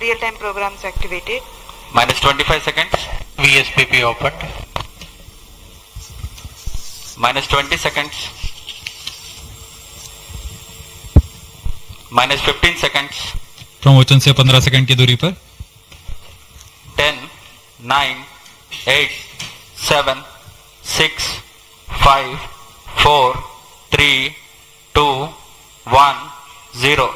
Real-time programs activated. Minus 25 seconds. VSPP opened. Minus 20 seconds. Minus 15 seconds. Promotion से 15 second की दूरी पर 10, 9, 8, 7, 6, 5, 4, 3, 2, 1, 0.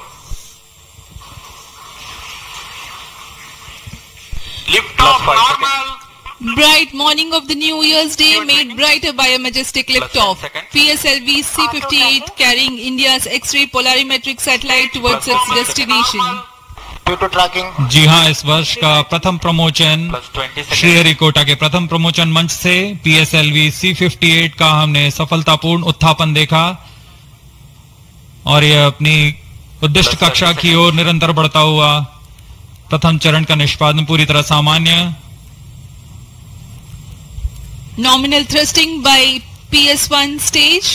Lift off normal. Bright morning of the New Year's Day made brighter by a majestic liftoff. PSLV C-58 carrying India's X-ray polarimetric satellite towards its destination. Due to tracking. जी हाँ, इस वर्ष का प्रथम promotion Sriharikota के प्रथम प्रमोशन मंच से PSLV C-58 का हमने सफलतापूर्ण उत्थापन देखा और यह अपनी उद्दिष्ट कक्षा की ओर निरंतर बढ़ता हुआ प्रथम चरण का निष्पादन पूरी तरह सामान्य. Nominal thrusting by PS1 stage.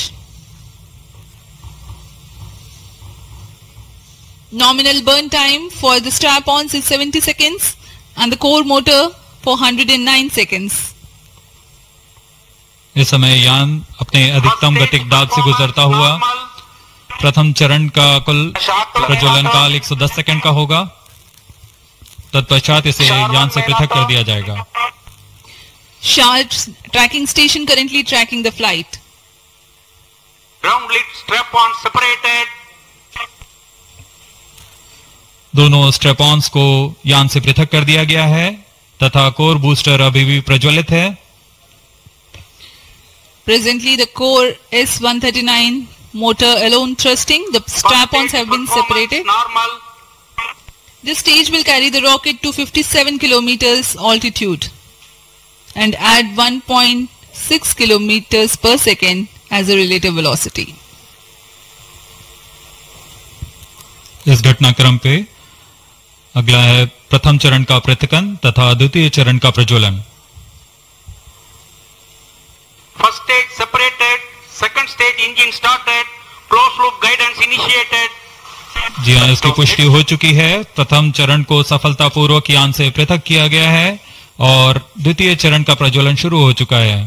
Nominal burn time for the strap-ons is 70 seconds and the core motor for 109 seconds. इस समय यान अपने अधिकतम गतिक दाब से गुजरता हुआ प्रथम चरण का कुल प्रज्वलन काल 110 सेकंड का होगा. तत्पश्चात इसे यान से पृथक कर दिया जाएगा. Sharp's tracking station currently tracking the flight. Ground lead strap-on separated. दोनों स्ट्रैप-ऑन्स को यान से पृथक कर दिया गया है तथा कोर बूस्टर अभी भी प्रज्वलित है. Presently the core S139 motor alone thrusting. The strap-ons have been separated. Normal. This stage will carry the rocket to 57 kilometers altitude and add 1.6 kilometers per second as a relative velocity. इस घटनाक्रम पे अगला है प्रथम चरण का पृथकन तथा द्वितीय चरण का प्रज्वलन. First stage separated. Second stage engine started. Closed loop guidance initiated. जी हाँ, इसकी पुष्टि हो चुकी है. प्रथम चरण को सफलतापूर्वक यान से पृथक किया गया है और द्वितीय चरण का प्रज्वलन शुरू हो चुका है.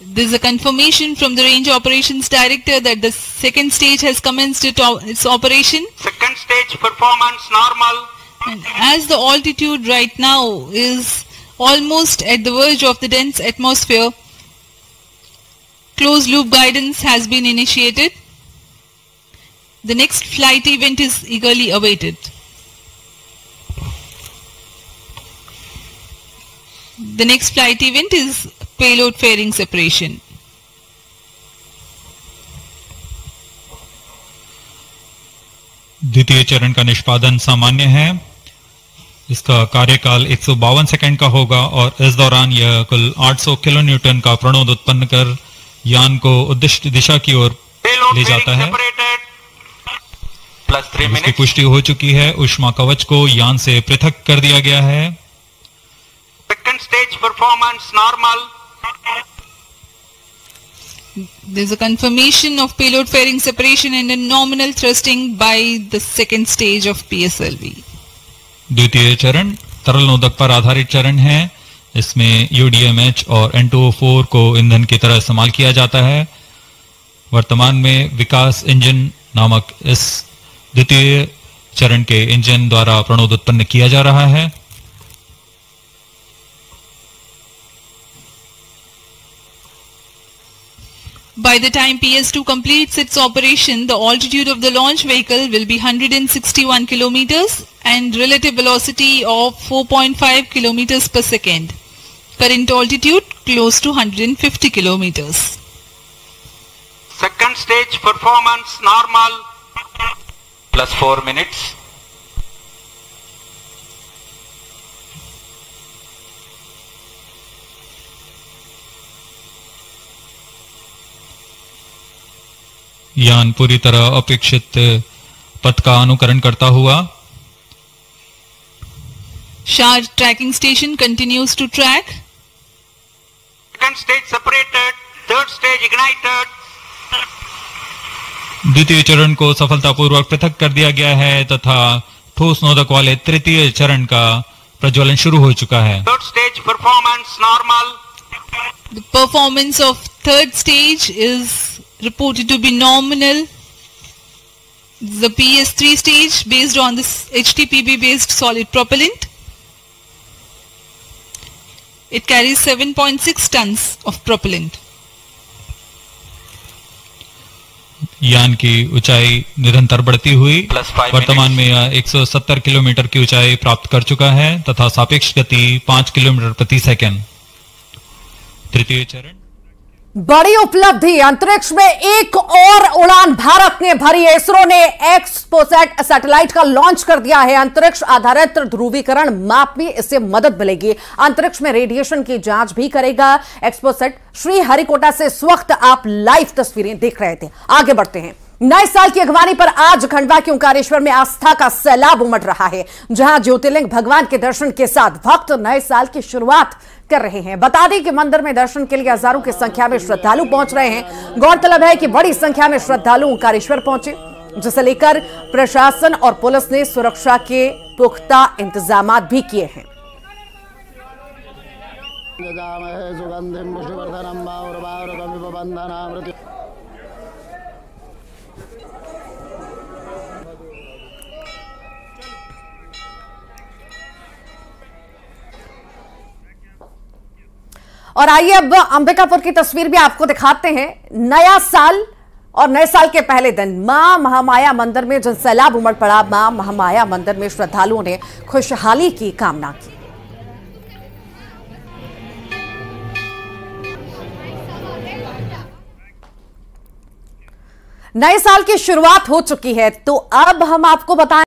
This is a confirmation from the Range Operations Director that the second stage has commenced its operation. Second stage performance normal. And as the altitude right now is almost at the verge of the dense atmosphere, closed loop guidance has been initiated. The next flight event is eagerly awaited. The next flight event is payload fairing separation. द्वितीय चरण का निष्पादन सामान्य है. इसका कार्यकाल 152 second का होगा और इस दौरान यह कुल 800 किलो न्यूटन का प्रणोद उत्पन्न कर यान को उद्दिष्ट दिशा की ओर ले जाता है. इसकी पुष्टि हो चुकी है. ऊष्मा कवच को यान से पृथक कर दिया गया है. Second stage performance normal. There is a confirmation of payload fairing separation and a nominal thrusting by the second stage of PSLV. द्वितीय चरण तरल नोदक पर आधारित चरण है. इसमें UDMH और N2O4 को ईंधन की तरह इस्तेमाल किया जाता है. वर्तमान में विकास इंजन नामक इस द्वितीय चरण के इंजन द्वारा प्रणोद उत्पन्न किया जा रहा है. By the time PS2 completes its operation, the altitude of the launch vehicle will be 161 kilometers and relative velocity of 4.5 kilometers per second. Current altitude close to 150 kilometers. Second stage performance normal. Plus 4 minutes. यान पूरी तरह अपेक्षित पथ का अनुकरण करता हुआ Shar tracking station continues to track. Second stage separated. Third stage ignited. द्वितीय चरण को सफलतापूर्वक पृथक कर दिया गया है तथा ठोस नोदक वाले तृतीय चरण का प्रज्वलन शुरू हो चुका है। Third stage performance normal. The performance of third stage is reported to be nominal. The PS3 stage based on this HTPB based solid propellant. It carries 7.6 tons of propellant. यान की ऊंचाई निरंतर बढ़ती हुई वर्तमान में यह 170 किलोमीटर की ऊंचाई प्राप्त कर चुका है तथा सापेक्ष गति 5 किलोमीटर प्रति सेकंड। तृतीय चरण बड़ी उपलब्धि, अंतरिक्ष में एक और उड़ान भारत ने भरी है। इसरो ने एक्सपोसैट सैटेलाइट का लॉन्च कर दिया है। अंतरिक्ष आधारित ध्रुवीकरण माप में इससे मदद मिलेगी। अंतरिक्ष में रेडिएशन की जांच भी करेगा एक्सपोसैट। श्रीहरिकोटा से इस वक्त आप लाइव तस्वीरें देख रहे थे। आगे बढ़ते हैं। नए साल की अगवानी पर आज खंडवा के ओंकारेश्वर में आस्था का सैलाब उमड़ रहा है, जहां ज्योतिर्लिंग भगवान के दर्शन के साथ भक्त नए साल की शुरुआत कर रहे हैं। बता दें कि मंदिर में दर्शन के लिए हजारों की संख्या में श्रद्धालु पहुंच रहे हैं। गौरतलब है कि बड़ी संख्या में श्रद्धालु ओंकारेश्वर पहुंचे, जिसे लेकर प्रशासन और पुलिस ने सुरक्षा के पुख्ता इंतजाम भी किए हैं। और आइए अब अंबिकापुर की तस्वीर भी आपको दिखाते हैं। नया साल और नए साल के पहले दिन मां महामाया मंदिर में जन सैलाब उमड़ पड़ा। मां महामाया मंदिर में श्रद्धालुओं ने खुशहाली की कामना की। नए साल की शुरुआत हो चुकी है, तो अब हम आपको बताएं